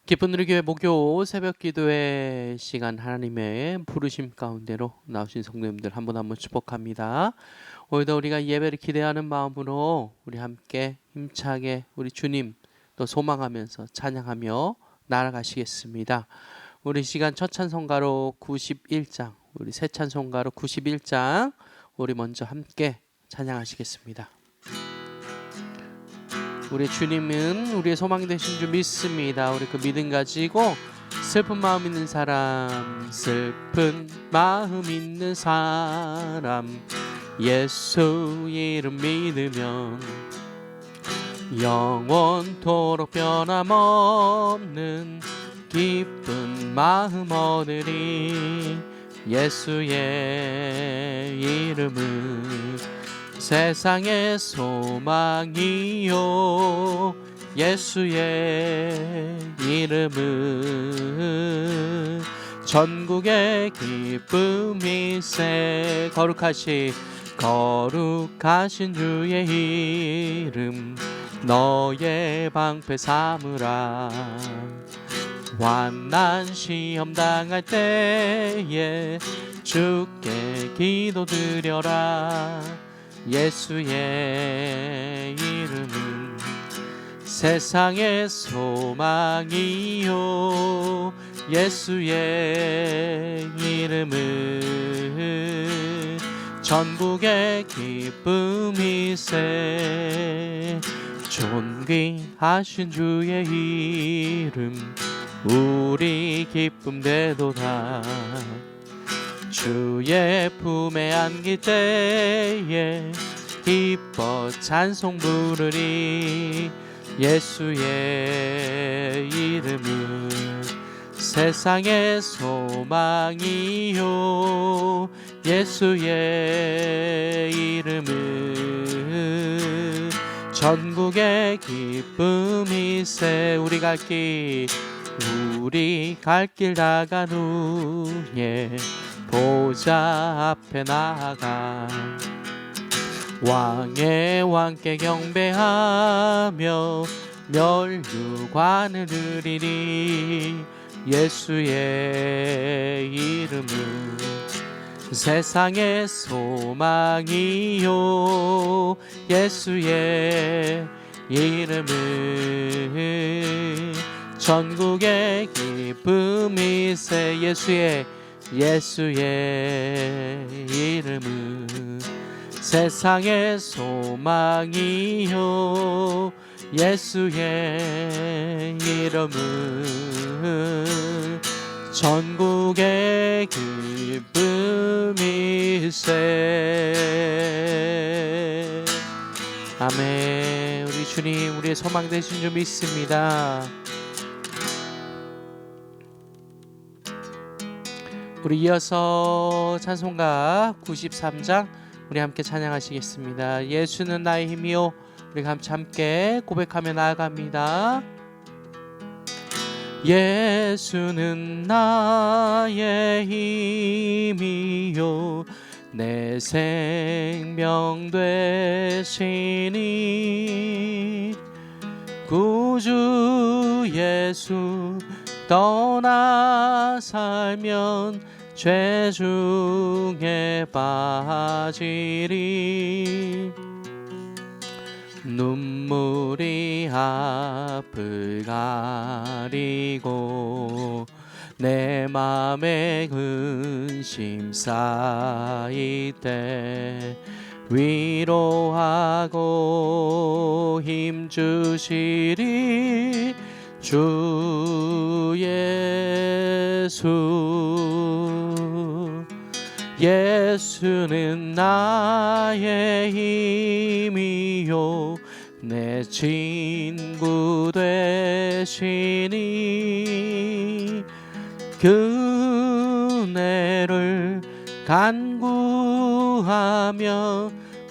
기쁜 우리 교회 목요 새벽 기도의 시간, 하나님의 부르심 가운데로 나오신 성도님들 한 분 한 분 축복합니다. 오늘도 우리가 예배를 기대하는 마음으로 우리 함께 힘차게 우리 주님 또 소망하면서 찬양하며 나아가시겠습니다. 우리 시간 첫 찬송가로 91장, 우리 새 찬송가로 91장 우리 먼저 함께 찬양하시겠습니다. 우리 주님은 우리의 소망이 되신 줄 믿습니다. 우리 그 믿음 가지고 슬픈 마음 있는 사람, 슬픈 마음 있는 사람, 예수 이름 믿으면 영원토록 변함없는 기쁜 마음 얻으리. 예수의 이름은 세상의 소망이요, 예수의 이름은 전국의 기쁨이세. 거룩하신 주의 이름 너의 방패 삼으라. 환난 시험 당할 때에 주께 기도드려라. 예수의 이름은 세상의 소망이요, 예수의 이름은 전국의 기쁨이세. 존귀하신 주의 이름 우리 기쁨 되도다. 주의 품에 안길 때에 기뻐 찬송 부르리. 예수의 이름은 세상의 소망이요, 예수의 이름은 전국의 기쁨이세. 우리 갈 길 나간 후에 보좌 앞에 나아가 왕의 왕께 경배하며 멸류관을 드리리. 예수의 이름은 세상의 소망이요, 예수의 이름은 전국의 기쁨이세. 예수의 이름은 세상의 소망이요, 예수의 이름은 전국의 기쁨이세. 아멘. 우리 주님 우리의 소망 되신 줄 믿습니다. 우리 이어서 찬송가 93장 우리 함께 찬양하시겠습니다. 예수는 나의 힘이요. 우리 함께 고백하며 나아갑니다. 예수는 나의 힘이요, 내 생명 되시니. 구주 예수 떠나 살면 죄 중에 빠지리. 눈물이 앞을 가리고 내 맘에 근심 쌓일 때 위로하고 힘주시리. 주 예수는 나의 힘이요, 내 친구 되시니. 그 은혜를 간구하며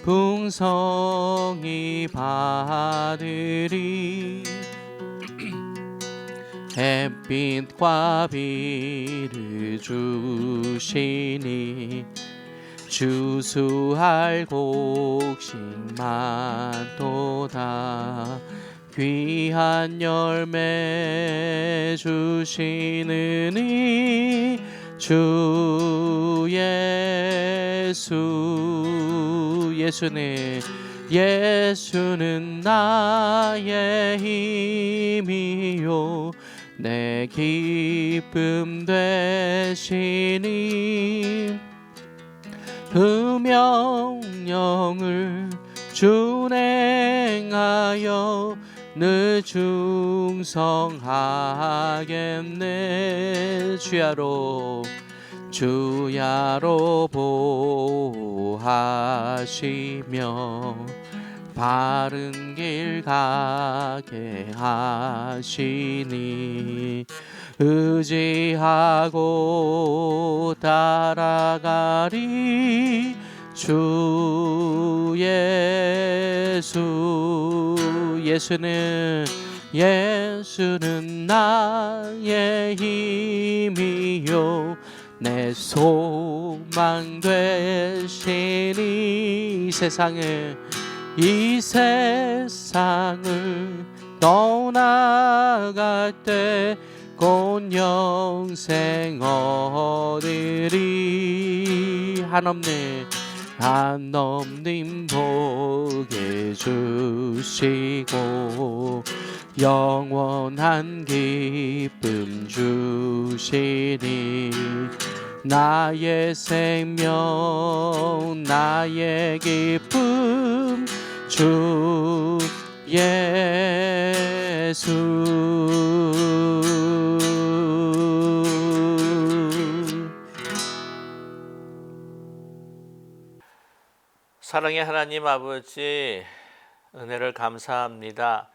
풍성히 받으리. 햇빛과 비를 주시니 주수할 곡식 많도다. 귀한 열매 주시는 이 주 예수. 예수는 나의 힘이요 내 기쁨 되시니 그 명령을 준행하여 늘 충성하겠네. 주야로 보하시며 바른 길 가게 하시니 의지하고 따라가리 주 예수. 예수는 나의 힘이요 내 소망 되시니 이 세상을 떠나갈 때 곧 영생 얻으리. 한없는 복에 주시고 영원한 기쁨 주시니 나의 생명 나의 기쁨 주 예수. 사랑의 하나님 아버지, 은혜를 감사합니다.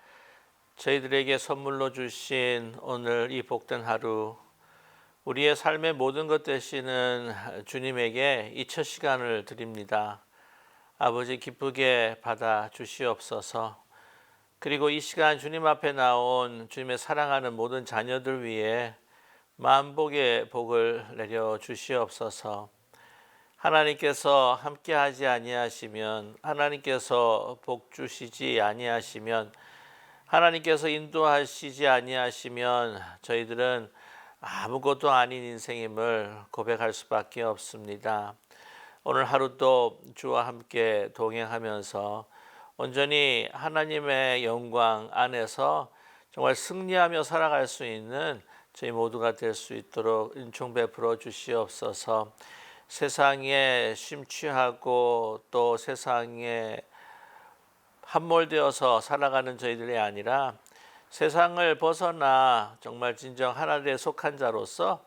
저희들에게 선물로 주신 오늘 이 복된 하루, 우리의 삶의 모든 것 되시는 주님에게 이 첫 시간을 드립니다. 아버지 기쁘게 받아 주시옵소서. 그리고 이 시간 주님 앞에 나온 주님의 사랑하는 모든 자녀들 위해 만복의 복을 내려 주시옵소서. 하나님께서 함께하지 아니하시면, 하나님께서 복 주시지 아니하시면, 하나님께서 인도하시지 아니하시면 저희들은 아무것도 아닌 인생임을 고백할 수밖에 없습니다. 오늘 하루도 주와 함께 동행하면서 온전히 하나님의 영광 안에서 정말 승리하며 살아갈 수 있는 저희 모두가 될 수 있도록 은총 베풀어 주시옵소서. 세상에 심취하고 또 세상에 함몰되어서 살아가는 저희들이 아니라 세상을 벗어나 정말 진정 하나님에 속한 자로서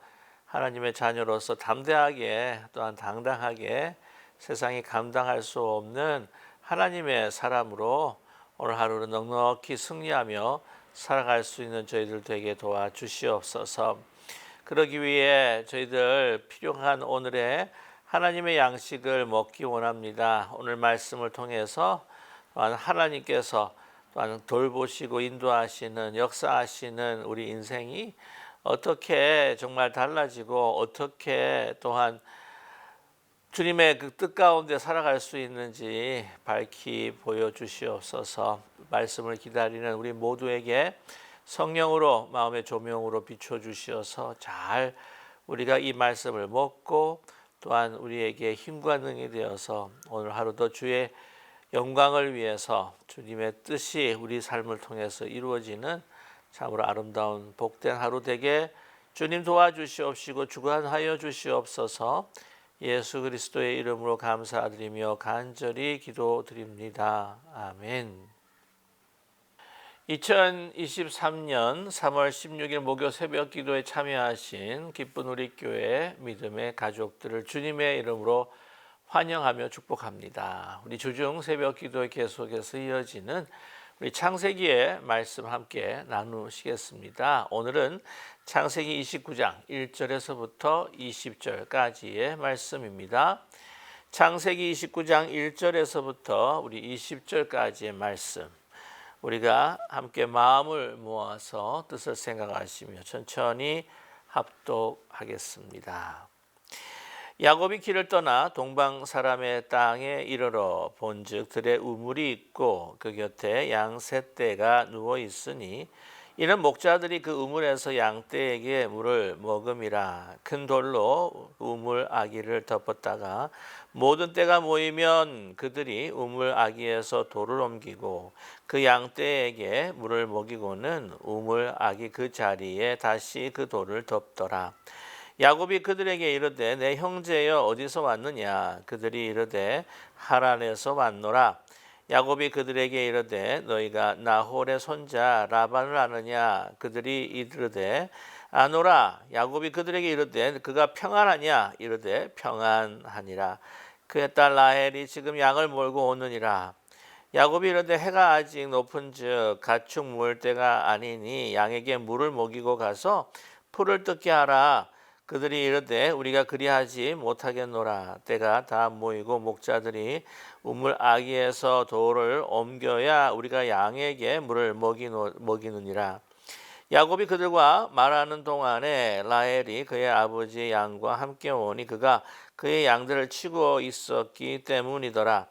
하나님의 자녀로서 담대하게 또한 당당하게 세상이 감당할 수 없는 하나님의 사람으로 오늘 하루는 넉넉히 승리하며 살아갈 수 있는 저희들 되게 도와주시옵소서. 그러기 위해 저희들 필요한 오늘의 하나님의 양식을 먹기 원합니다. 오늘 말씀을 통해서 또한 하나님께서 또한 돌보시고 인도하시는 역사하시는 우리 인생이 어떻게 정말 달라지고 어떻게 또한 주님의 그 뜻 가운데 살아갈 수 있는지 밝히 보여주시옵소서. 말씀을 기다리는 우리 모두에게 성령으로 마음의 조명으로 비춰주시어서 잘 우리가 이 말씀을 먹고 또한 우리에게 힘과 능이 되어서 오늘 하루도 주의 영광을 위해서 주님의 뜻이 우리 삶을 통해서 이루어지는 참으로 아름다운 복된 하루 되게 주님 도와주시옵시고 주관하여 주시옵소서. 예수 그리스도의 이름으로 감사드리며 간절히 기도드립니다. 아멘. 2023년 3월 16일 목요 새벽 기도에 참여하신 기쁜 우리 교회 믿음의 가족들을 주님의 이름으로 환영하며 축복합니다. 우리 주중 새벽 기도에 계속해서 이어지는 우리 창세기의 말씀 함께 나누시겠습니다. 오늘은 창세기 29장 1절에서부터 20절까지의 말씀입니다. 창세기 29장 1절에서부터 우리 20절까지의 말씀, 우리가 함께 마음을 모아서 뜻을 생각하시며 천천히 합독하겠습니다. 야곱이 길을 떠나 동방 사람의 땅에 이르러 본즉 들에 우물이 있고 그 곁에 양 셋 떼가 누워 있으니 이는 목자들이 그 우물에서 양 떼에게 물을 먹음이라. 큰 돌로 우물 아기를 덮었다가 모든 떼가 모이면 그들이 우물 아기에서 돌을 옮기고 그 양 떼에게 물을 먹이고는 우물 아기 그 자리에 다시 그 돌을 덮더라. 야곱이 그들에게 이르되 내 형제여 어디서 왔느냐. 그들이 이르되 하란에서 왔노라. 야곱이 그들에게 이르되 너희가 나홀의 손자 라반을 아느냐. 그들이 이르되 아노라. 야곱이 그들에게 이르되 그가 평안하냐. 이르되 평안하니라. 그의 딸 라헬이 지금 양을 몰고 오느니라. 야곱이 이르되 해가 아직 높은즉 가축 모을 때가 아니니 양에게 물을 먹이고 가서 풀을 뜯게 하라. 그들이 이르되 우리가 그리하지 못하겠노라. 때가 다 모이고 목자들이 우물 아기에서 돌을 옮겨야 우리가 양에게 물을 먹이느니라. 야곱이 그들과 말하는 동안에 라헬이 그의 아버지 양과 함께 오니 그가 그의 양들을 치고 있었기 때문이더라.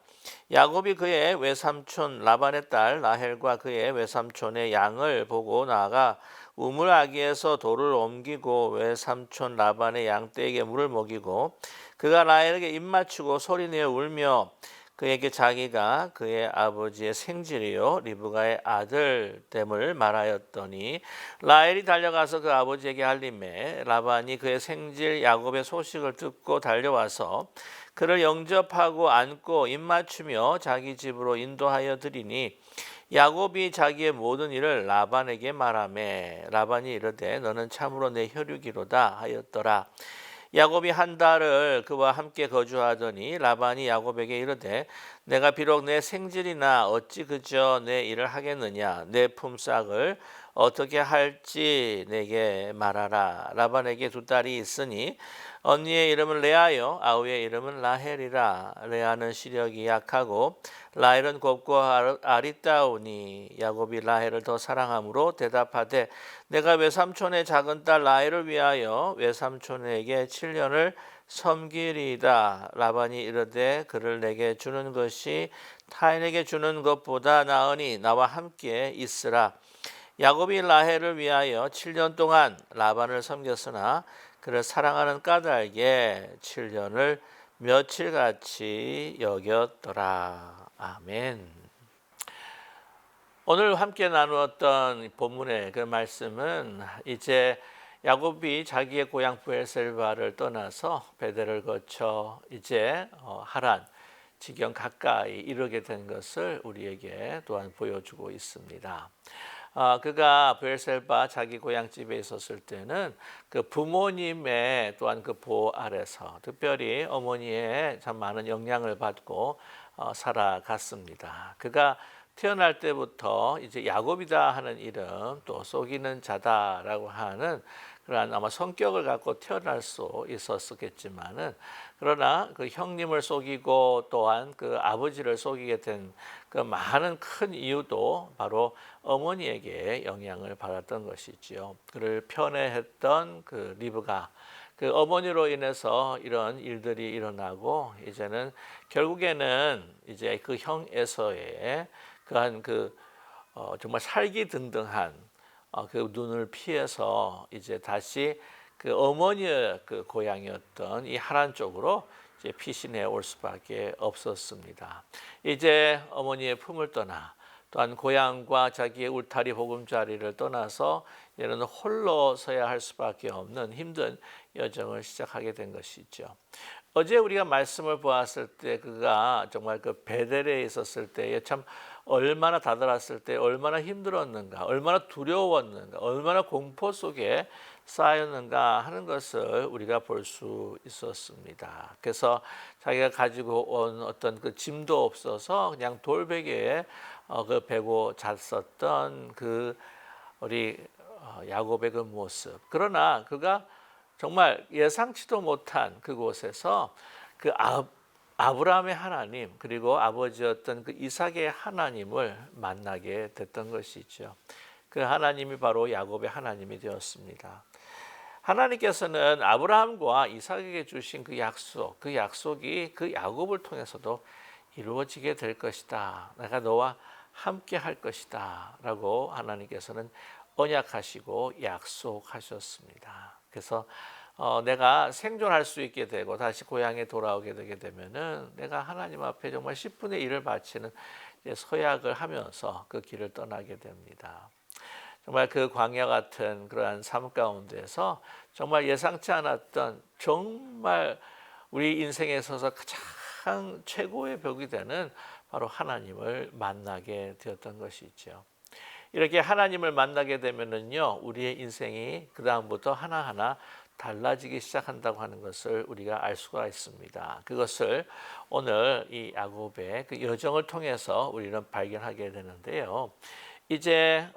야곱이 그의 외삼촌 라반의 딸 라헬과 그의 외삼촌의 양을 보고 나아가 우물 아기에서 돌을 옮기고 외삼촌 라반의 양떼에게 물을 먹이고 그가 라헬에게 입맞추고 소리내어 울며 그에게 자기가 그의 아버지의 생질이요 리브가의 아들 됨을 말하였더니 라헬이 달려가서 그 아버지에게 알림해 라반이 그의 생질 야곱의 소식을 듣고 달려와서 그를 영접하고 안고 입맞추며 자기 집으로 인도하여 드리니 야곱이 자기의 모든 일을 라반에게 말하매 라반이 이르되 너는 참으로 내 혈육이로다 하였더라. 야곱이 한 달을 그와 함께 거주하더니 라반이 야곱에게 이르되 내가 비록 내 생질이나 어찌 그저 내 일을 하겠느냐. 내 품삯을 어떻게 할지 내게 말하라. 라반에게 두 딸이 있으니 언니의 이름은 레아요 아우의 이름은 라헬이라. 레아는 시력이 약하고 라헬은 곱고 아리따우니 야곱이 라헬을 더 사랑함으로 대답하되 내가 외삼촌의 작은 딸 라헬을 위하여 외삼촌에게 7년을 섬기리이다. 라반이 이르되 그를 내게 주는 것이 타인에게 주는 것보다 나으니 나와 함께 있으라. 야곱이 라헬을 위하여 7년 동안 라반을 섬겼으나 그를 사랑하는 까닭에 7년을 며칠같이 여겼더라. 아멘. 오늘 함께 나누었던 본문의 그 말씀은 이제 야곱이 자기의 고향 브엘셀바를 떠나서 베델을 거쳐 이제 하란 지경 가까이 이르게 된 것을 우리에게 또한 보여주고 있습니다. 그가 브엘셀바 자기 고향집에 있었을 때는 그 부모님의 또한 그 보호 아래서 특별히 어머니의 참 많은 영향을 받고 살아갔습니다. 그가 태어날 때부터 이제 야곱이다 하는 이름 또 속이는 자다라고 하는 그러한 아마 성격을 갖고 태어날 수 있었겠지만은 그러나 그 형님을 속이고 또한 그 아버지를 속이게 된 그 많은 큰 이유도 바로 어머니에게 영향을 받았던 것이지요. 그를 편애했던 그 리브가 그 어머니로 인해서 이런 일들이 일어나고 이제는 결국에는 이제 그 형 에서의 그한 정말 살기든든한 그 눈을 피해서 이제 다시 그 어머니의 그 고향이었던 이 하란 쪽으로 이제 피신해 올 수밖에 없었습니다. 이제 어머니의 품을 떠나 또한 고향과 자기의 울타리 보금자리를 떠나서 이제는 홀로 서야 할 수밖에 없는 힘든 여정을 시작하게 된 것이죠. 어제 우리가 말씀을 보았을 때 그가 정말 그 베델에 있었을 때에 참 얼마나 다들었을 때 얼마나 힘들었는가, 얼마나 두려웠는가, 얼마나 공포 속에 쌓였는가 하는 것을 우리가 볼 수 있었습니다. 그래서 자기가 가지고 온 어떤 그 짐도 없어서 그냥 돌베개에 그 베고 잤었던 그 우리 야곱의 그 모습. 그러나 그가 정말 예상치도 못한 그곳에서 그 아브라함의 하나님 그리고 아버지였던 그 이삭의 하나님을 만나게 됐던 것이죠. 그 하나님이 바로 야곱의 하나님이 되었습니다. 하나님께서는 아브라함과 이삭에게 주신 그 약속이 그 야곱을 통해서도 이루어지게 될 것이다. 내가 너와 함께 할 것이다. 라고 하나님께서는 언약하시고 약속하셨습니다. 그래서 내가 생존할 수 있게 되고 다시 고향에 돌아오게 되게 되면은 내가 하나님 앞에 정말 10분의 1을 바치는 서약을 하면서 그 길을 떠나게 됩니다. 정말 그 광야 같은 그러한 삶 가운데서 정말 예상치 않았던 정말 우리 인생에 있어서 가장 최고의 벽이 되는 바로 하나님을 만나게 되었던 것이죠. 이렇게 하나님을 만나게 되면은요, 우리의 인생이 그 다음부터 하나하나 달라지기 시작한다고 하는 것을 우리가 알 수가 있습니다. 그것을 오늘 이 야곱의 그 여정을 통해서 우리는 발견하게 되는데요. 이제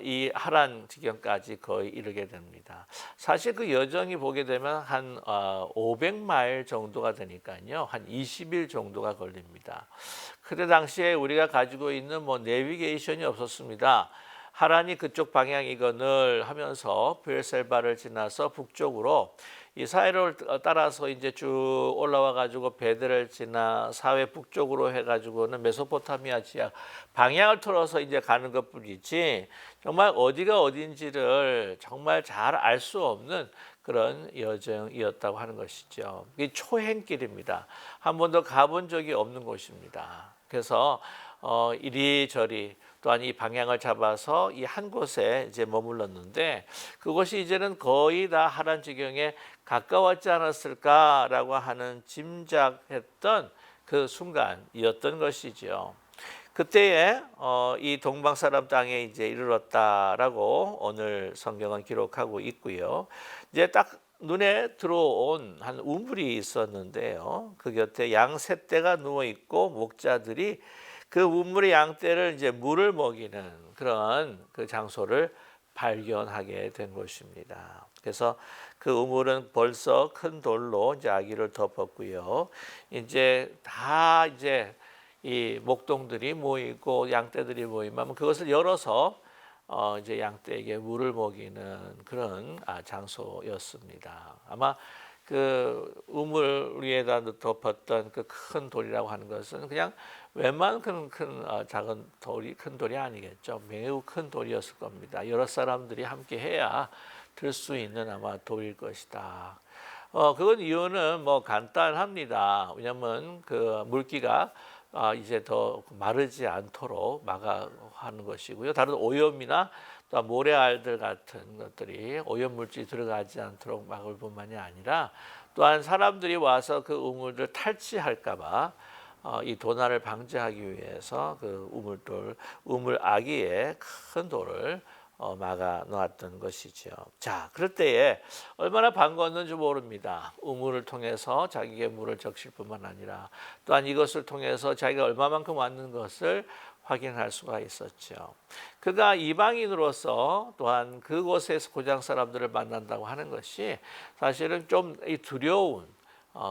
이 하란 지경까지 거의 이르게 됩니다. 사실 그 여정이 보게 되면 한 500마일 정도가 되니까요. 한 20일 정도가 걸립니다. 그때 당시에 우리가 가지고 있는 뭐 내비게이션이 없었습니다. 하란이 그쪽 방향이건을 하면서 브엘셀바를 지나서 북쪽으로 이 사해를 따라서 이제 쭉 올라와 가지고 베델을 지나 사회 북쪽으로 해 가지고는 메소포타미아 지역 방향을 틀어서 이제 가는 것뿐이지 정말 어디가 어딘지를 정말 잘 알 수 없는 그런 여정이었다고 하는 것이죠. 이 초행길입니다. 한 번도 가본 적이 없는 곳입니다. 그래서 이리저리 또한 이 방향을 잡아서 이 한 곳에 이제 머물렀는데 그것이 이제는 거의 다 하란 지경에 가까웠지 않았을까라고 하는 짐작했던 그 순간이었던 것이죠. 그때에 이 동방 사람 땅에 이제 이르렀다라고 오늘 성경은 기록하고 있고요. 이제 딱 눈에 들어온 한 우물이 있었는데요. 그 곁에 양 세 떼가 누워 있고 목자들이 그 우물의 양떼를 이제 물을 먹이는 그런 그 장소를 발견하게 된 것입니다. 그래서 그 우물은 벌써 큰 돌로 이제 아기를 덮었고요. 이제 다 이제 이 목동들이 모이고 양떼들이 모이면 그것을 열어서 이제 양떼에게 물을 먹이는 그런 장소였습니다. 아마 그 우물 위에다 덮었던 그 큰 돌이라고 하는 것은 그냥 웬만한 작은 돌이 큰 돌이 아니겠죠. 매우 큰 돌이었을 겁니다. 여러 사람들이 함께 해야 들 수 있는 아마 돌일 것이다. 그건 이유는 뭐 간단합니다. 왜냐하면 그 물기가 이제 더 마르지 않도록 막아 하는 것이고요. 다른 오염이나 또 모래알들 같은 것들이 오염물질이 들어가지 않도록 막을 뿐만이 아니라 또한 사람들이 와서 그 우물을 탈취할까봐 이 도난을 방지하기 위해서 그 우물 아기의 큰 돌을 막아 놓았던 것이죠. 자, 그럴 때에 얼마나 반가웠는지 모릅니다. 우물을 통해서 자기의 물을 적실 뿐만 아니라 또한 이것을 통해서 자기가 얼마만큼 왔는 것을 확인할 수가 있었죠. 그가 이방인으로서 또한 그곳에서 고장 사람들을 만난다고 하는 것이 사실은 좀 두려운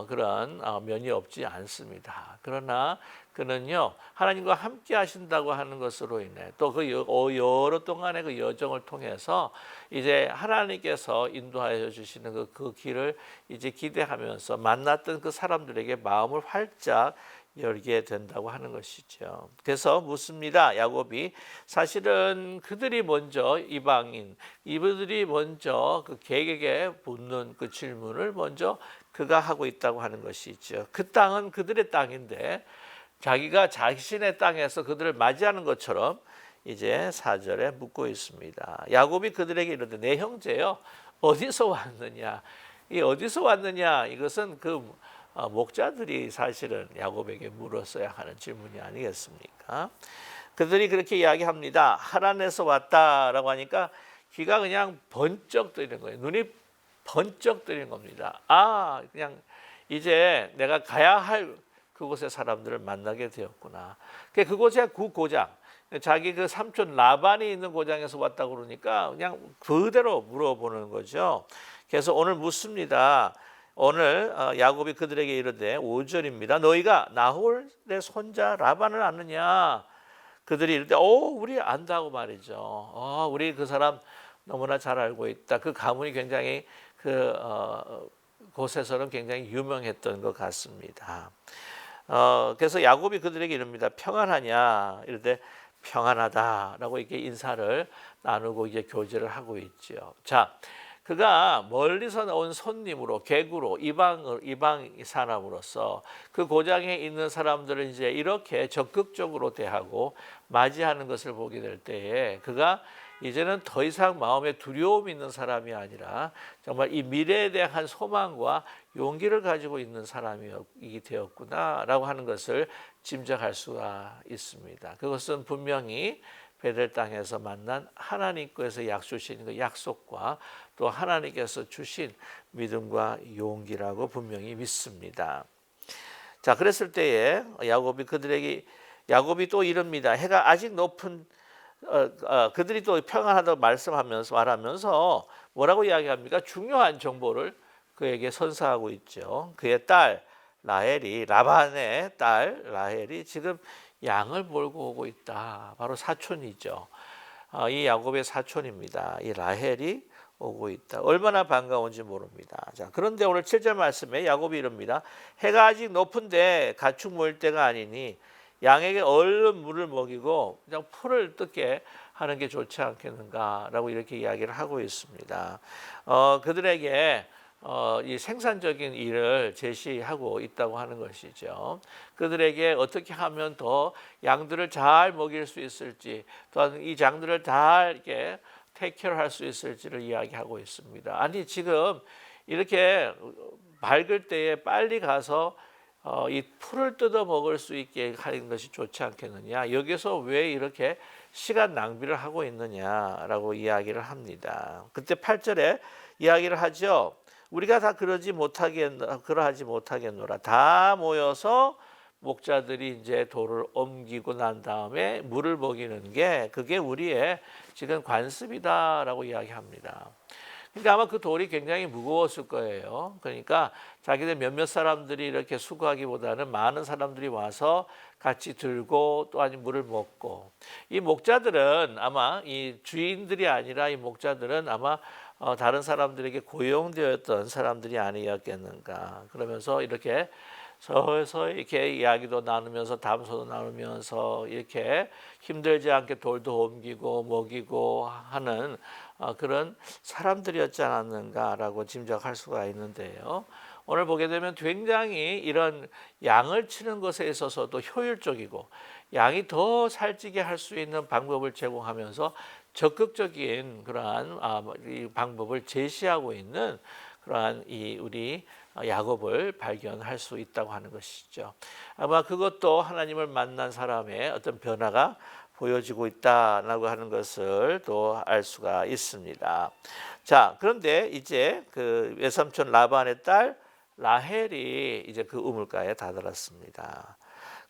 그런 면이 없지 않습니다. 그러나 그는요 하나님과 함께 하신다고 하는 것으로 인해 또 그 여러 동안의 그 여정을 통해서 이제 하나님께서 인도하여 주시는 그 길을 이제 기대하면서 만났던 그 사람들에게 마음을 활짝 열게 된다고 하는 것이죠. 그래서 묻습니다. 야곱이 사실은 그들이 먼저 이방인 이들이 먼저 그 개에게 묻는 그 질문을 먼저 그가 하고 있다고 하는 것이죠. 그 땅은 그들의 땅인데 자기가 자신의 땅에서 그들을 맞이하는 것처럼 이제 4절에 묻고 있습니다. 야곱이 그들에게 이르되 내 형제여 어디서 왔느냐? 이 어디서 왔느냐? 이것은 그 목자들이 사실은 야곱에게 물었어야 하는 질문이 아니겠습니까? 그들이 그렇게 이야기합니다. 하란에서 왔다라고 하니까 귀가 그냥 번쩍 뜨이는 거예요. 눈이 번쩍 뜨이는 겁니다. 그냥 이제 내가 가야 할 그곳의 사람들을 만나게 되었구나. 그곳의 고장, 자기 그 삼촌 라반이 있는 고장에서 왔다고 그러니까 그냥 그대로 물어보는 거죠. 그래서 오늘 묻습니다. 오늘 야곱이 그들에게 이르되 5절입니다. 너희가 나홀의 손자 라반을 아느냐? 그들이 이르되 우리 안다고 말이죠. 우리 그 사람 너무나 잘 알고 있다. 그 가문이 굉장히 그 곳에서는 굉장히 유명했던 것 같습니다. 그래서 야곱이 그들에게 이릅니다. 평안하냐? 이럴 때 평안하다라고 이렇게 인사를 나누고 이제 교제를 하고 있죠. 자, 그가 멀리서 온 손님으로 개구로 이방 사람으로서 그 고장에 있는 사람들을 이제 이렇게 적극적으로 대하고 맞이하는 것을 보게 될 때에 그가 이제는 더 이상 마음에 두려움이 있는 사람이 아니라 정말 이 미래에 대한 소망과 용기를 가지고 있는 사람이 되었구나라고 하는 것을 짐작할 수가 있습니다. 그것은 분명히 베델 땅에서 만난 하나님께서 주신 그 약속과 또 하나님께서 주신 믿음과 용기라고 분명히 믿습니다. 자, 그랬을 때에 야곱이 또 이릅니다. 해가 아직 높은 그들이 또 평안하다고 말하면서 뭐라고 이야기합니까? 중요한 정보를 그에게 선사하고 있죠. 그의 딸 라반의 딸 라헬이 지금 양을 몰고 오고 있다. 바로 사촌이죠. 이 야곱의 사촌입니다. 이 라헬이 오고 있다. 얼마나 반가운지 모릅니다. 자, 그런데 오늘 7절 말씀에 야곱이 이릅니다. 해가 아직 높은데 가축 모일 때가 아니니 양에게 얼른 물을 먹이고 그냥 풀을 뜯게 하는 게 좋지 않겠는가라고 이렇게 이야기를 하고 있습니다. 그들에게 이 생산적인 일을 제시하고 있다고 하는 것이죠. 그들에게 어떻게 하면 더 양들을 잘 먹일 수 있을지, 또한 이 양들을 다 이렇게 테이크케어 할 수 있을지를 이야기하고 있습니다. 아니 지금 이렇게 밝을 때에 빨리 가서 이 풀을 뜯어 먹을 수 있게 하는 것이 좋지 않겠느냐. 여기서 왜 이렇게 시간 낭비를 하고 있느냐라고 이야기를 합니다. 그때 8절에 이야기를 하죠. 우리가 다 그러하지 못하겠노라. 다 모여서 목자들이 이제 돌을 옮기고 난 다음에 물을 먹이는 게 그게 우리의 지금 관습이다라고 이야기합니다. 그러니까 아마 그 돌이 굉장히 무거웠을 거예요. 그러니까 자기들 몇몇 사람들이 이렇게 수고하기보다는 많은 사람들이 와서 같이 들고 또 아니 물을 먹고, 이 목자들은 아마 이 주인들이 아니라 이 목자들은 아마 다른 사람들에게 고용되었던 사람들이 아니었겠는가. 그러면서 이렇게 서서히 이렇게 이야기도 나누면서 담소도 나누면서 이렇게 힘들지 않게 돌도 옮기고 먹이고 하는 그런 사람들이었지 않았는가라고 짐작할 수가 있는데요. 오늘 보게 되면 굉장히 이런 양을 치는 것에 있어서도 효율적이고 양이 더 살찌게 할 수 있는 방법을 제공하면서 적극적인 그러한 이 방법을 제시하고 있는 그러한 이 우리 야곱을 발견할 수 있다고 하는 것이죠. 아마 그것도 하나님을 만난 사람의 어떤 변화가 보여지고 있다라고 하는 것을 또 알 수가 있습니다. 자, 그런데 이제 그 외삼촌 라반의 딸 라헬이 이제 그 우물가에 다다랐습니다.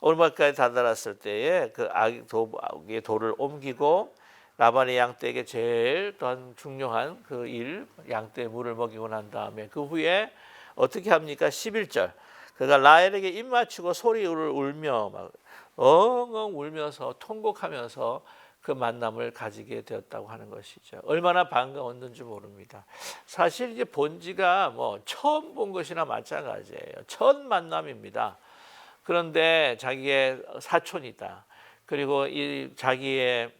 우물가에 다다랐을 때에 그 아기의 돌을 옮기고 라반의 양떼에게 제일 또한 중요한 그 일, 양떼에 물을 먹이고 난 다음에 그 후에 어떻게 합니까? 11절. 그가 라헬에게 입 맞추고 소리를 울며 막 엉엉 울면서 통곡하면서 그 만남을 가지게 되었다고 하는 것이죠. 얼마나 반가웠는지 모릅니다. 사실 이제 본지가 뭐 처음 본 것이나 마찬가지예요. 첫 만남입니다. 그런데 자기의 사촌이다. 그리고 이 자기의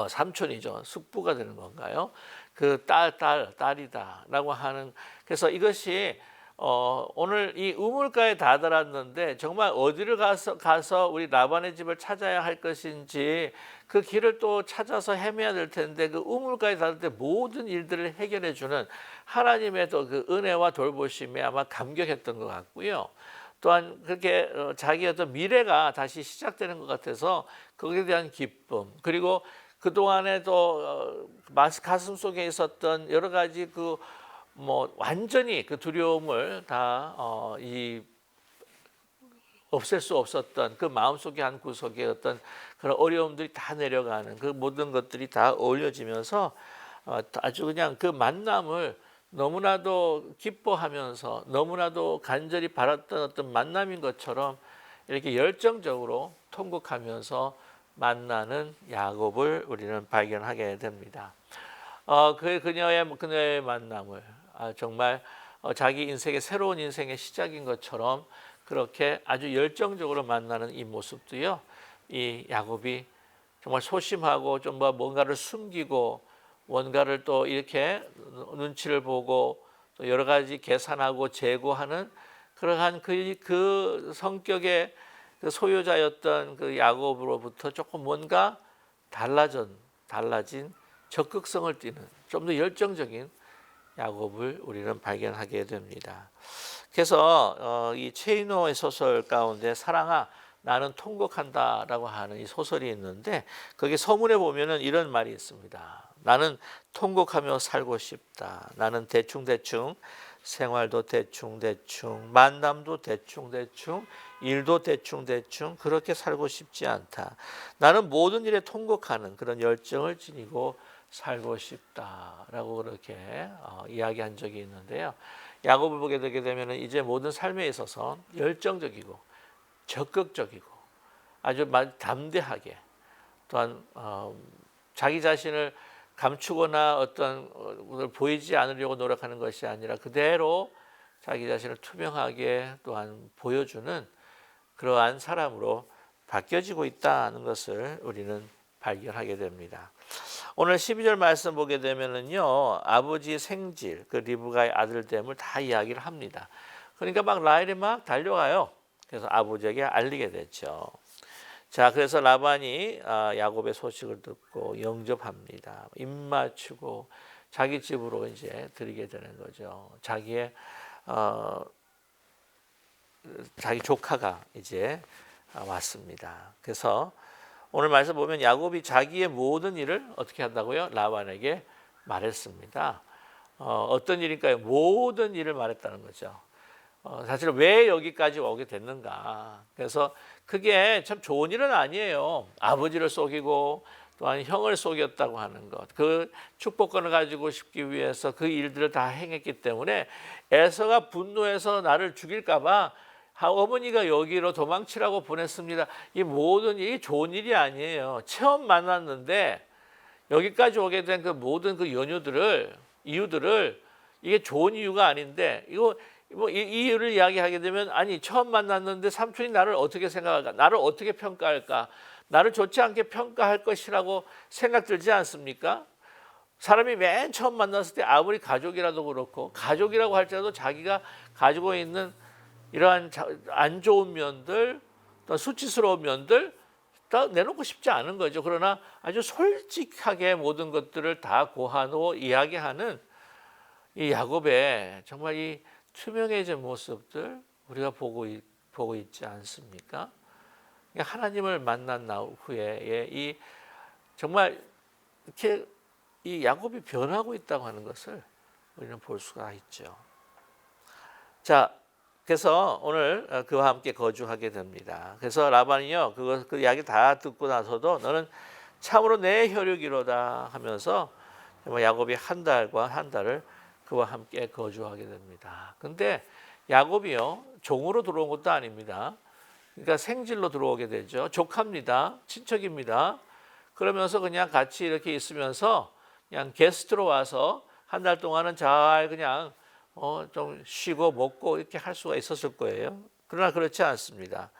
삼촌이죠. 숙부가 되는 건가요? 그 딸이다라고 하는. 그래서 이것이 오늘 이 우물가에 다다랐는데 정말 어디를 가서 우리 라반의 집을 찾아야 할 것인지 그 길을 또 찾아서 헤매야 될 텐데 그 우물가에 다다를 때 모든 일들을 해결해 주는 하나님의 또 그 은혜와 돌보심에 아마 감격했던 것 같고요. 또한 그렇게 자기의 어떤 미래가 다시 시작되는 것 같아서 거기에 대한 기쁨, 그리고 그동안에도 가슴 속에 있었던 여러 가지 그 뭐 완전히 그 두려움을 다 없앨 수 없었던 그 마음속에 한 구석에 어떤 그런 어려움들이 다 내려가는 그 모든 것들이 다 어울려지면서 아주 그냥 그 만남을 너무나도 기뻐하면서 너무나도 간절히 바랐던 어떤 만남인 것처럼 이렇게 열정적으로 통곡하면서 만나는 야곱을 우리는 발견하게 됩니다. 그녀의 만남을 정말 자기 인생의 새로운 인생의 시작인 것처럼 그렇게 아주 열정적으로 만나는 이 모습도요. 이 야곱이 정말 소심하고 좀 뭔가를 숨기고 뭔가를 또 이렇게 눈치를 보고 또 여러 가지 계산하고 재고하는 그러한 그 성격의 그 소유자였던 그 야곱으로부터 조금 뭔가 달라진 적극성을 띠는 좀 더 열정적인 야곱을 우리는 발견하게 됩니다. 그래서 이 최인호의 소설 가운데 사랑아 나는 통곡한다라고 하는 이 소설이 있는데 거기 서문에 보면은 이런 말이 있습니다. 나는 통곡하며 살고 싶다. 나는 대충대충 생활도 대충대충 만남도 대충대충 일도 대충대충 그렇게 살고 싶지 않다. 나는 모든 일에 통곡하는 그런 열정을 지니고 살고 싶다라고 그렇게 이야기한 적이 있는데요. 야곱을 보게 되게 되면 이제 모든 삶에 있어서 열정적이고 적극적이고 아주 담대하게 또한 자기 자신을 감추거나 어떤 걸 보이지 않으려고 노력하는 것이 아니라 그대로 자기 자신을 투명하게 또한 보여주는 그러한 사람으로 바뀌어지고 있다는 것을 우리는 발견하게 됩니다. 오늘 12절 말씀 보게 되면은요, 아버지 생질, 그 리브가의 아들됨을 다 이야기를 합니다. 그러니까 막 라헬이 막 달려가요. 그래서 아버지에게 알리게 됐죠. 자, 그래서 라반이 야곱의 소식을 듣고 영접합니다. 입 맞추고 자기 집으로 이제 들이게 되는 거죠. 자기 조카가 이제 왔습니다. 그래서 오늘 말씀 보면 야곱이 자기의 모든 일을 어떻게 한다고요? 라반에게 말했습니다. 어떤 일일까요? 모든 일을 말했다는 거죠. 사실 왜 여기까지 오게 됐는가? 그래서 그게 참 좋은 일은 아니에요. 아버지를 속이고 또한 형을 속였다고 하는 것. 그 축복권을 가지고 싶기 위해서 그 일들을 다 행했기 때문에 에서가 분노해서 나를 죽일까 봐 어머니가 여기로 도망치라고 보냈습니다. 이 모든 일이 좋은 일이 아니에요. 처음 만났는데 여기까지 오게 된 그 모든 그 이유들을 이게 좋은 이유가 아닌데 이 이유를 이야기하게 되면 아니 처음 만났는데 삼촌이 나를 어떻게 생각할까? 나를 어떻게 평가할까? 나를 좋지 않게 평가할 것이라고 생각 들지 않습니까? 사람이 맨 처음 만났을 때 아무리 가족이라도 그렇고 가족이라고 할지라도 자기가 가지고 있는 이러한 안 좋은 면들, 또 수치스러운 면들 다 내놓고 싶지 않은 거죠. 그러나 아주 솔직하게 모든 것들을 다 고하고 이야기하는 이 야곱의 정말 이 투명해진 모습들 우리가 보고 있지 않습니까? 하나님을 만난 후에 이 정말 이렇게 이 야곱이 변하고 있다고 하는 것을 우리는 볼 수가 있죠. 자, 그래서 오늘 그와 함께 거주하게 됩니다. 그래서 라반이요 그 이야기 다 듣고 나서도 너는 참으로 내 혈육이로다 하면서 야곱이 한 달을 그와 함께 거주하게 됩니다. 근데 야곱이요 종으로 들어온 것도 아닙니다. 그러니까 생질로 들어오게 되죠. 조카입니다. 친척입니다. 그러면서 그냥 같이 이렇게 있으면서 그냥 게스트로 와서 한 달 동안은 잘 그냥 좀 쉬고 먹고 이렇게 할 수가 있었을 거예요. 그러나 그렇지 않습니다.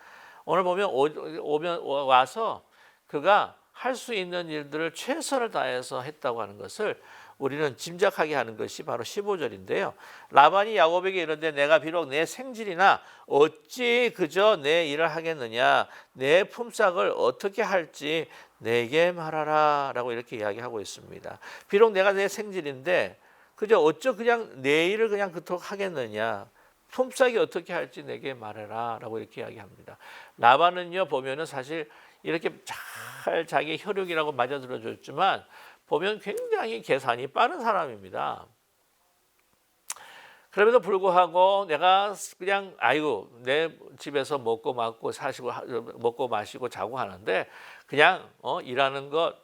오늘 보면 와서 그가 할 수 있는 일들을 최선을 다해서 했다고 하는 것을 우리는 짐작하게 하는 것이 바로 15절인데요. 라반이 야곱에게 이르되 내가 비록 내 생질이나 어찌 그저 내 일을 하겠느냐 내 품삯을 어떻게 할지 내게 말하라 라고 이렇게 이야기하고 있습니다. 비록 내가 내 생질인데 그저 어쩌 그냥 내 일을 그냥 그토록 하겠느냐 품삯이 어떻게 할지 내게 말해라 라고 이렇게 이야기합니다. 라반은요 보면은 사실 이렇게 잘 자기 혈육이라고 맞아 들어줬지만 보면 굉장히 계산이 빠른 사람입니다. 그럼에도 불구하고 내가 그냥 내 집에서 먹고 마시고 자고 하는데 그냥 일하는 것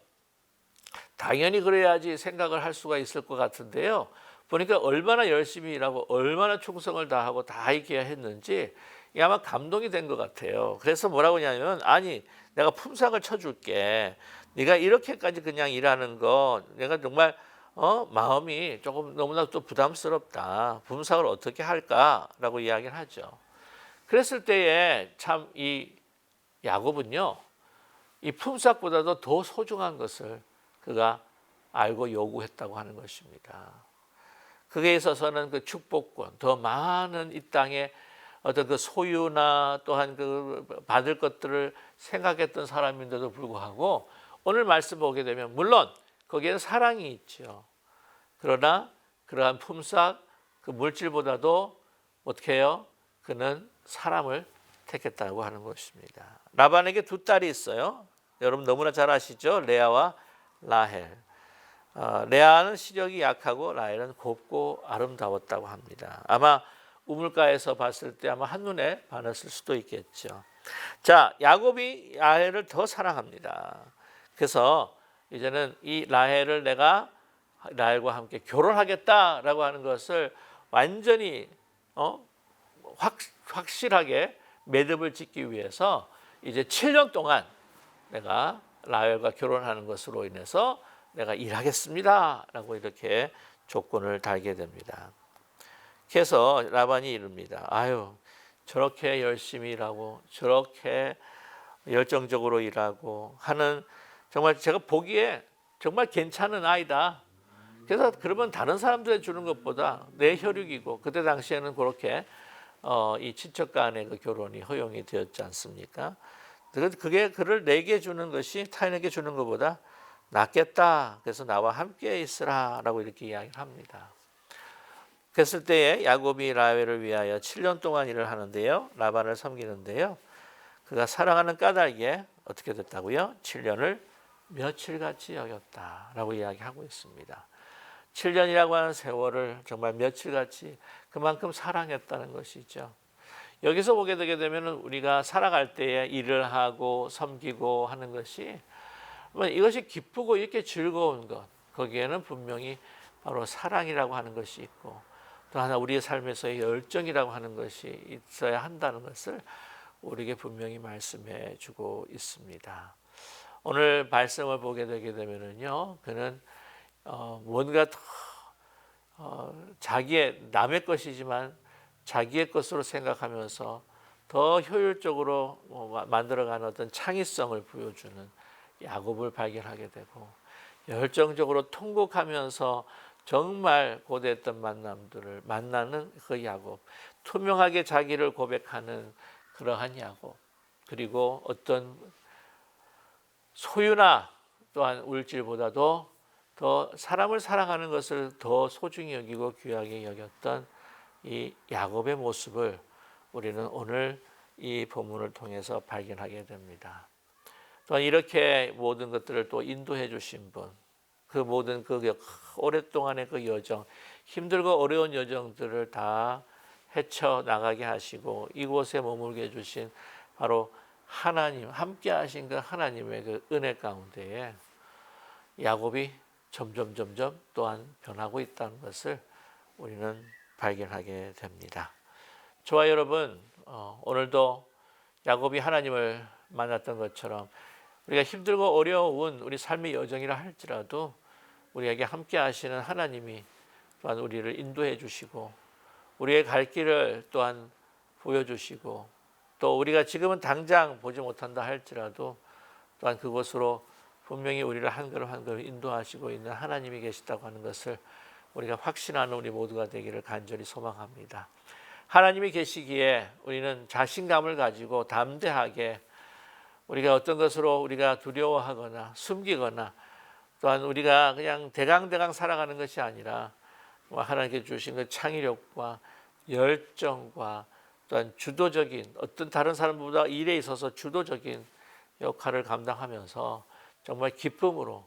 당연히 그래야지 생각을 할 수가 있을 것 같은데요. 보니까 얼마나 열심히 일하고 얼마나 충성을 다하고 다 이렇게 했는지 아마 감동이 된 것 같아요. 그래서 뭐라고 하냐면 아니 내가 품삯을 쳐줄게. 네가 이렇게까지 그냥 일하는 거 내가 정말 마음이 조금 너무나 또 부담스럽다. 품삯을 어떻게 할까라고 이야기를 하죠. 그랬을 때에 참 이 야곱은요, 이 품삯보다도 더 소중한 것을 그가 알고 요구했다고 하는 것입니다. 그에 있어서는 그 축복권, 더 많은 이 땅의 어떤 그 소유나 또한 그 받을 것들을 생각했던 사람인데도 불구하고 오늘 말씀 보게 되면 물론 거기에는 사랑이 있죠. 그러나 그러한 품삯, 그 물질보다도 어떻게 해요? 그는 사람을 택했다고 하는 것입니다. 라반에게 두 딸이 있어요. 여러분 너무나 잘 아시죠? 레아와 라헬. 레아는 시력이 약하고 라헬은 곱고 아름다웠다고 합니다. 아마 우물가에서 봤을 때 아마 한눈에 반했을 수도 있겠죠. 자, 야곱이 라헬을 더 사랑합니다. 그래서 이제는 이 라헬을 내가 라헬과 함께 결혼하겠다라고 하는 것을 완전히 확실하게 매듭을 짓기 위해서 이제 7년 동안 내가 라헬과 결혼하는 것으로 인해서 내가 일하겠습니다라고 이렇게 조건을 달게 됩니다. 그래서 라반이 이릅니다. 아유, 저렇게 열심히 일하고 저렇게 열정적으로 일하고 하는 정말 제가 보기에 정말 괜찮은 아이다. 그래서 그러면 다른 사람들에 주는 것보다 내 혈육이고 그때 당시에는 그렇게 이 친척 간의 그 결혼이 허용이 되었지 않습니까? 그게 그를 내게 주는 것이 타인에게 주는 것보다 낫겠다. 그래서 나와 함께 있으라라고 이렇게 이야기를 합니다. 그랬을 때에 야곱이 라헬을 위하여 7년 동안 일을 하는데요. 라반을 섬기는데요. 그가 사랑하는 까닭에 어떻게 됐다고요? 7년을 며칠같이 여겼다라고 이야기하고 있습니다. 7년이라고 하는 세월을 정말 며칠같이 그만큼 사랑했다는 것이죠. 여기서 보게 되게 되면 우리가 살아갈 때에 일을 하고 섬기고 하는 것이 이것이 기쁘고 이렇게 즐거운 것, 거기에는 분명히 바로 사랑이라고 하는 것이 있고 또 하나 우리의 삶에서의 열정이라고 하는 것이 있어야 한다는 것을 우리에게 분명히 말씀해 주고 있습니다. 오늘 말씀을 보게 되게 되면은요, 그는 뭔가 자기의 남의 것이지만 자기의 것으로 생각하면서 더 효율적으로 만들어가는 어떤 창의성을 보여주는 야곱을 발견하게 되고 열정적으로 통곡하면서 정말 고대했던 만남들을 만나는 그 야곱, 투명하게 자기를 고백하는 그러한 야곱, 그리고 어떤 소유나 또한 물질보다도 더 사람을 사랑하는 것을 더 소중히 여기고 귀하게 여겼던 이 야곱의 모습을 우리는 오늘 이 본문을 통해서 발견하게 됩니다. 또한 이렇게 모든 것들을 또 인도해 주신 분, 그 모든 그 오랫동안의 그 여정, 힘들고 어려운 여정들을 다 헤쳐 나가게 하시고 이곳에 머물게 해주신 바로 하나님, 함께 하신 그 하나님의 그 은혜 가운데에 야곱이 점점 또한 변하고 있다는 것을 우리는 발견하게 됩니다. 저와 여러분, 오늘도 야곱이 하나님을 만났던 것처럼 우리가 힘들고 어려운 우리 삶의 여정이라 할지라도 우리에게 함께 하시는 하나님이 또한 우리를 인도해 주시고 우리의 갈 길을 또한 보여주시고 또 우리가 지금은 당장 보지 못한다 할지라도 또한 그곳으로 분명히 우리를 한 걸음 한 걸음 인도하시고 있는 하나님이 계시다고 하는 것을 우리가 확신하는 우리 모두가 되기를 간절히 소망합니다. 하나님이 계시기에 우리는 자신감을 가지고 담대하게 우리가 어떤 것으로 우리가 두려워하거나 숨기거나 또한 우리가 그냥 대강대강 살아가는 것이 아니라 하나님께 주신 그 창의력과 열정과 또한 주도적인 어떤 다른 사람보다 일에 있어서 주도적인 역할을 감당하면서 정말 기쁨으로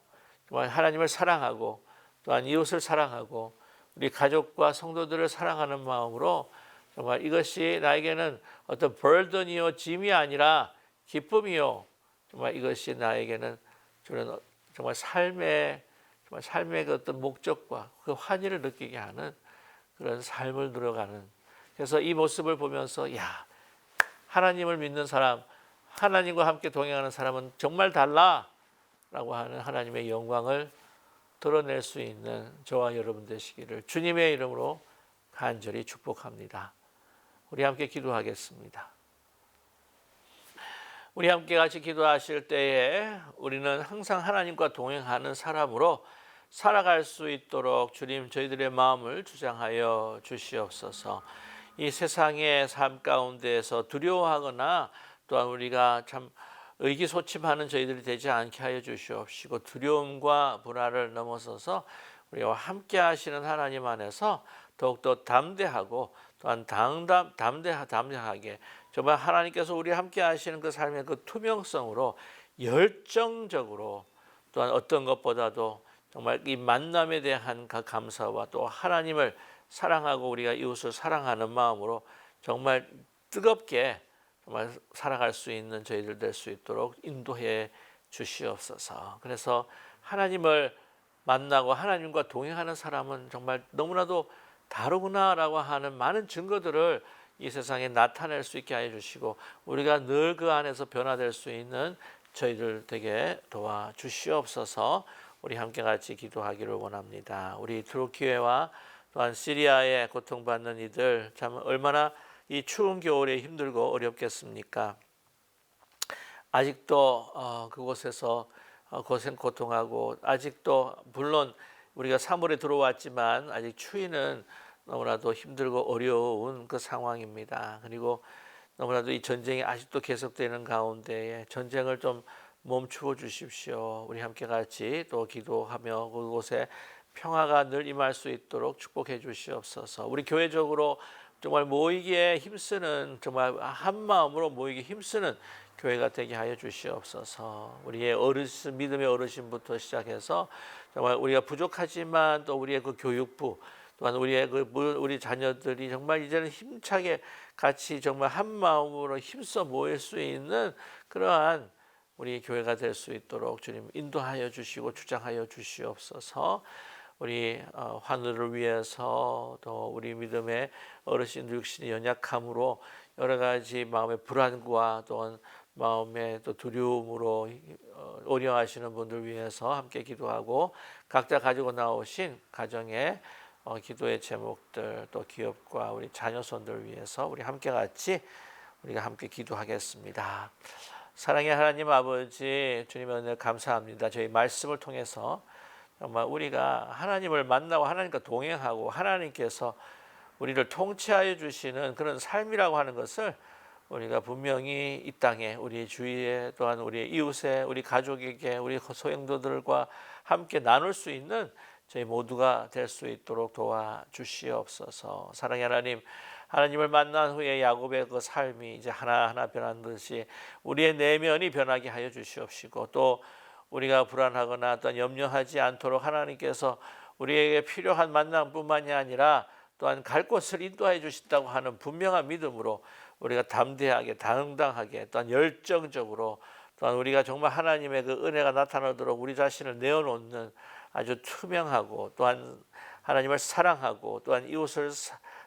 정말 하나님을 사랑하고 또한 이웃을 사랑하고 우리 가족과 성도들을 사랑하는 마음으로 정말 이것이 나에게는 어떤 burden이요 짐이 아니라 기쁨이요 정말 이것이 나에게는 주는 정말 삶의 그 어떤 목적과 그 환희를 느끼게 하는 그런 삶을 누려가는 그래서 이 모습을 보면서 야 하나님을 믿는 사람 하나님과 함께 동행하는 사람은 정말 달라라고 하는 하나님의 영광을 드러낼 수 있는 저와 여러분 되시기를 주님의 이름으로 간절히 축복합니다. 우리 함께 기도하겠습니다. 우리 함께 같이 기도하실 때에 우리는 항상 하나님과 동행하는 사람으로 살아갈 수 있도록 주님 저희들의 마음을 주장하여 주시옵소서. 이 세상의 삶 가운데에서 두려워하거나 또한 우리가 참 의기소침하는 저희들이 되지 않게 하여 주시옵시고, 두려움과 불안을 넘어서서 우리와 함께 하시는 하나님 안에서 더욱더 담대하고 또한 담대하게 정말 하나님께서 우리 함께 하시는 그 삶의 그 투명성으로 열정적으로, 또한 어떤 것보다도 정말 이 만남에 대한 그 감사와 또 하나님을 사랑하고 우리가 이웃을 사랑하는 마음으로 정말 뜨겁게 정말 살아갈 수 있는 저희들 될 수 있도록 인도해 주시옵소서. 그래서 하나님을 만나고 하나님과 동행하는 사람은 정말 너무나도 다르구나라고 하는 많은 증거들을 이 세상에 나타낼 수 있게 하여 주시고, 우리가 늘 그 안에서 변화될 수 있는 저희들 되게 도와주시옵소서. 우리 함께 같이 기도하기를 원합니다. 우리 트로키에와 또한 시리아에 고통받는 이들, 참 얼마나 이 추운 겨울에 힘들고 어렵겠습니까? 아직도 그곳에서 고통하고, 아직도 물론 우리가 3월에 들어왔지만 아직 추위는 너무나도 힘들고 어려운 그 상황입니다. 그리고 너무나도 이 전쟁이 아직도 계속되는 가운데에 전쟁을 좀 멈추어 주십시오. 우리 함께 같이 또 기도하며 그곳에 평화가 늘 임할 수 있도록 축복해 주시옵소서. 우리 교회적으로 정말 모이기에 힘쓰는, 정말 한 마음으로 모이기 힘쓰는 교회가 되게 하여 주시옵소서. 우리의 어르신, 믿음의 어르신부터 시작해서 정말 우리가 부족하지만 또 우리의 그 교육부, 또한 우리의 우리 자녀들이 정말 이제는 힘차게 같이 정말 한 마음으로 힘써 모일 수 있는 그러한 우리 교회가 될 수 있도록 주님 인도하여 주시고 주장하여 주시옵소서. 우리 하늘을 위해서, 또 우리 믿음의 어르신들 육신의 연약함으로 여러 가지 마음의 불안과 또한 마음의 또 두려움으로 어려워하시는 분들 위해서 함께 기도하고, 각자 가지고 나오신 가정의 기도의 제목들, 또 기업과 우리 자녀손들 위해서 우리 함께 같이 우리가 함께 기도하겠습니다. 사랑의 하나님 아버지, 주님의 은혜 감사합니다. 저희 말씀을 통해서 정말 우리가 하나님을 만나고 하나님과 동행하고 하나님께서 우리를 통치하여 주시는 그런 삶이라고 하는 것을 우리가 분명히 이 땅에 우리 주위에, 또한 우리 이웃에, 우리 가족에게, 우리 소형도들과 함께 나눌 수 있는 저희 모두가 될 수 있도록 도와주시옵소서. 사랑의 하나님, 하나님을 만난 후에 야곱의 그 삶이 이제 하나하나 변한 듯이 우리의 내면이 변하게 하여 주시옵시고, 또 우리가 불안하거나 또한 염려하지 않도록 하나님께서 우리에게 필요한 만남뿐만이 아니라 또한 갈 곳을 인도해 주신다고 하는 분명한 믿음으로 우리가 담대하게, 당당하게, 또한 열정적으로, 또한 우리가 정말 하나님의 그 은혜가 나타나도록 우리 자신을 내어놓는 아주 투명하고, 또한 하나님을 사랑하고 또한 이웃을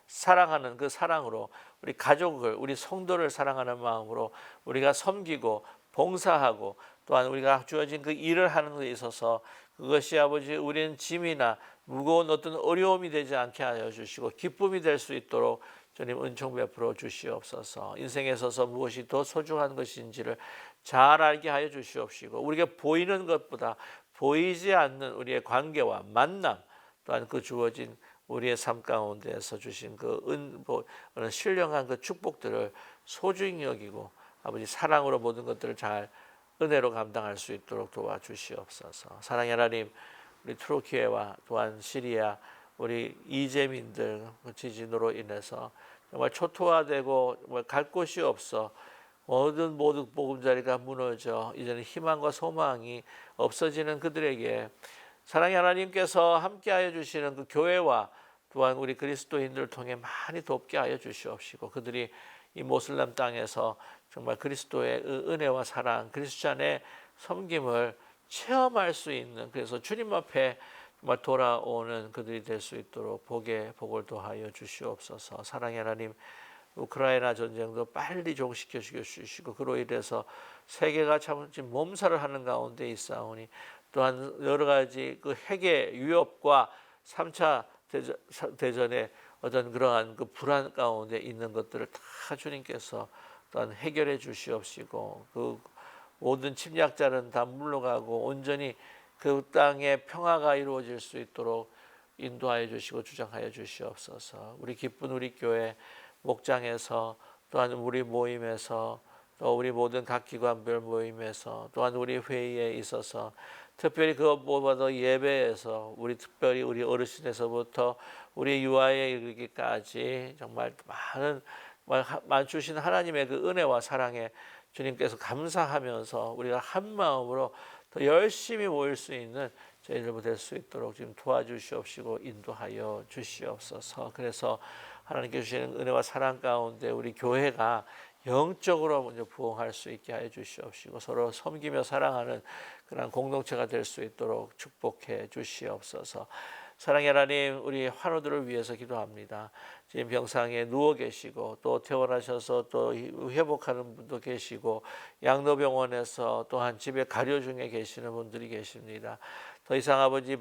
사랑하는 그 사랑으로 우리 가족을, 우리 성도를 사랑하는 마음으로 우리가 섬기고 봉사하고, 또한 우리가 주어진 그 일을 하는 데 있어서 그것이 아버지 우리는 짐이나 무거운 어떤 어려움이 되지 않게 하여 주시고 기쁨이 될 수 있도록 주님 은총 베풀어 주시옵소서. 인생에 있어서 무엇이 더 소중한 것인지를 잘 알게 하여 주시옵시고, 우리가 보이는 것보다 보이지 않는 우리의 관계와 만남, 또한 그 주어진 우리의 삶 가운데서 주신 그 신령한 그 축복들을 소중히 여기고 아버지 사랑으로 모든 것들을 잘 은혜로 감당할 수 있도록 도와주시옵소서. 사랑의 하나님, 우리 트로키에와 또한 시리아 우리 이재민들 지진으로 인해서 정말 초토화되고 정말 갈 곳이 없어 모든 보금자리가 무너져 이제는 희망과 소망이 없어지는 그들에게 사랑의 하나님께서 함께하여 주시는 그 교회와 또한 우리 그리스도인들을 통해 많이 돕게 하여 주시옵시고, 그들이 이 모슬람 땅에서 정말 그리스도의 은혜와 사랑, 그리스도 안의 섬김을 체험할 수 있는, 그래서 주님 앞에 정말 돌아오는 그들이 될 수 있도록 복을 더하여 주시옵소서. 사랑의 하나님, 우크라이나 전쟁도 빨리 종식시켜 주시고 그로 인해서 세계가 참 몸살을 하는 가운데 있사오니 또한 여러 가지 그 핵의 위협과 3차 대전의 어떤 그러한 그 불안 가운데 있는 것들을 다 주님께서 또한 해결해 주시옵시고 그 모든 침략자는 다 물러가고 온전히 그 땅에 평화가 이루어질 수 있도록 인도하여 주시고 주장하여 주시옵소서. 우리 기쁜 우리 교회 목장에서 또한 우리 모임에서 또 우리 모든 각 기관별 모임에서 또한 우리 회의에 있어서 특별히 그것보다도 예배에서 우리 특별히 우리 어르신에서부터 우리 유아에 이르기까지 정말 많은 주신 하나님의 그 은혜와 사랑에 주님께서 감사하면서 우리가 한 마음으로 더 열심히 모일 수 있는 저희들 될 수 있도록 지금 도와주시옵시고 인도하여 주시옵소서. 그래서 하나님께 주시는 은혜와 사랑 가운데 우리 교회가 영적으로 먼저 부흥할 수 있게 하여 주시옵시고 서로 섬기며 사랑하는 그런 공동체가 될 수 있도록 축복해 주시옵소서. 사랑의 하나님, 우리 환우들을 위해서 기도합니다. 지금 병상에 누워 계시고 또 퇴원하셔서 또 회복하는 분도 계시고 양로병원에서 또한 집에 가려 중에 계시는 분들이 계십니다. 더 이상 아버지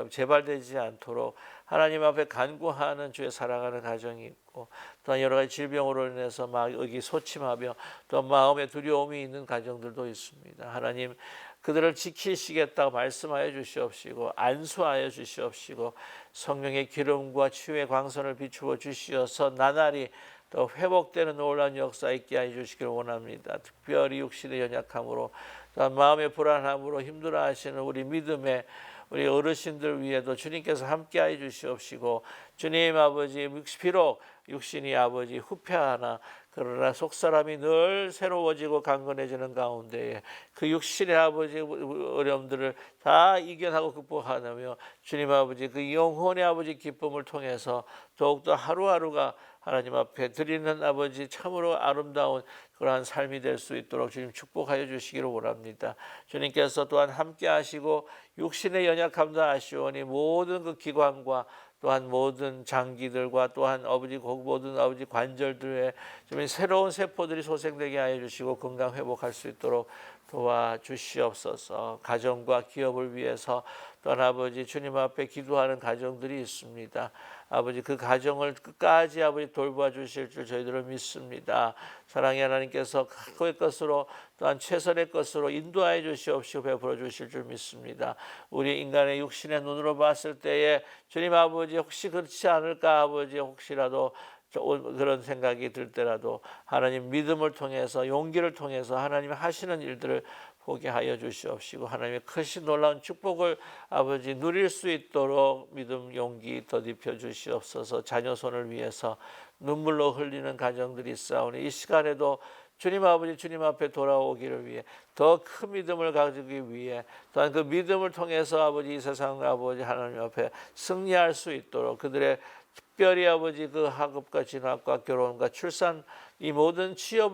재발되지 않도록 하나님 앞에 간구하는 주의 사랑하는 가정이 있고 또한 여러 가지 질병으로 인해서 막 의기소침하며 또 마음에 두려움이 있는 가정들도 있습니다. 하나님 그들을 지키시겠다고 말씀하여 주시옵시고 안수하여 주시옵시고 성령의 기름과 치유의 광선을 비추어 주시어서 나날이 또 회복되는 놀라운 역사 있게 하여 주시기를 원합니다. 특별히 육신의 연약함으로 또한 마음의 불안함으로 힘들어하시는 우리 믿음의 우리 어르신들 위에도 주님께서 함께하여 주시옵시고 주님 아버지 비록 육신이 아버지 후패하나 그러나 속사람이 늘 새로워지고 강건해지는 가운데 그 육신의 아버지 어려움들을 다 이겨나고 극복하며 주님 아버지 그 영혼의 아버지 기쁨을 통해서 더욱더 하루하루가 하나님 앞에 드리는 아버지 참으로 아름다운 그러한 삶이 될 수 있도록 주님 축복하여 주시기를 원합니다. 주님께서 또한 함께 하시고 육신의 연약함도 아시오니 모든 그 기관과 또한 모든 장기들과 또한 모든 아버지 관절들의 좀 새로운 세포들이 소생되게 하여 주시고 건강 회복할 수 있도록 도와주시옵소서. 가정과 기업을 위해서 또한 아버지 주님 앞에 기도하는 가정들이 있습니다. 아버지 그 가정을 끝까지 아버지 돌봐 주실 줄 저희들은 믿습니다. 사랑의 하나님께서 그의 것으로 또한 최선의 것으로 인도하여 주시옵시고 베풀어 주실 줄 믿습니다. 우리 인간의 육신의 눈으로 봤을 때에 주님 아버지 혹시 그렇지 않을까 아버지 혹시라도 그런 생각이 들 때라도 하나님 믿음을 통해서 용기를 통해서 하나님 하시는 일들을 보게 하여 주시옵시고 하나님의 크신 놀라운 축복을 아버지 누릴 수 있도록 믿음 용기 더입혀 주시옵소서. 자녀 손을 위해서 눈물로 흘리는 가정들이 있사오니 이 시간에도 주님 아버지 주님 앞에 돌아오기를 위해 더 큰 믿음을 가지기 위해 또한 그 믿음을 통해서 아버지 이 세상 아버지 하나님 앞에 승리할 수 있도록 그들의 특별히 아버지 그 학업과 진학과 결혼과 출산 이 모든 취업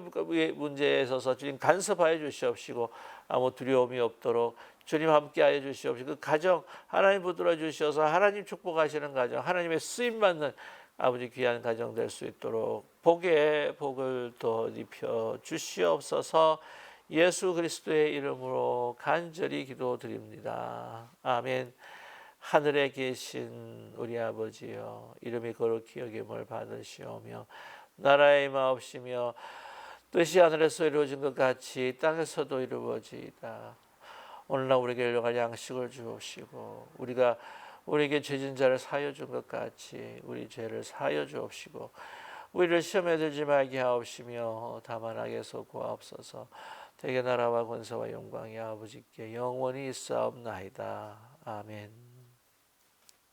문제에 있어서 주님 간섭하여 주시옵시고 아무 두려움이 없도록 주님 함께하여 주시옵시고 그 가정 하나님 붙들어 주셔서 하나님 축복하시는 가정 하나님의 쓰임받는 아버지 귀한 가정 될 수 있도록 복에 복을 더 입혀 주시옵소서. 예수 그리스도의 이름으로 간절히 기도드립니다. 아멘. 하늘에 계신 우리 아버지여 이름이 거룩히 여김을 받으시오며 나라의 마옵시며 뜻이 하늘에서 이루어진 것 같이 땅에서도 이루어지이다. 오늘날 우리에게 일용할 양식을 주옵시고 우리가 우리에게 죄진 자를 사하여 준 것 같이 우리 죄를 사하여 주옵시고 우리를 시험에 들지 말게 하옵시며 다만 악에서 구하옵소서. 대개 나라와 권세와 영광이 아버지께 영원히 있사옵나이다. 아멘.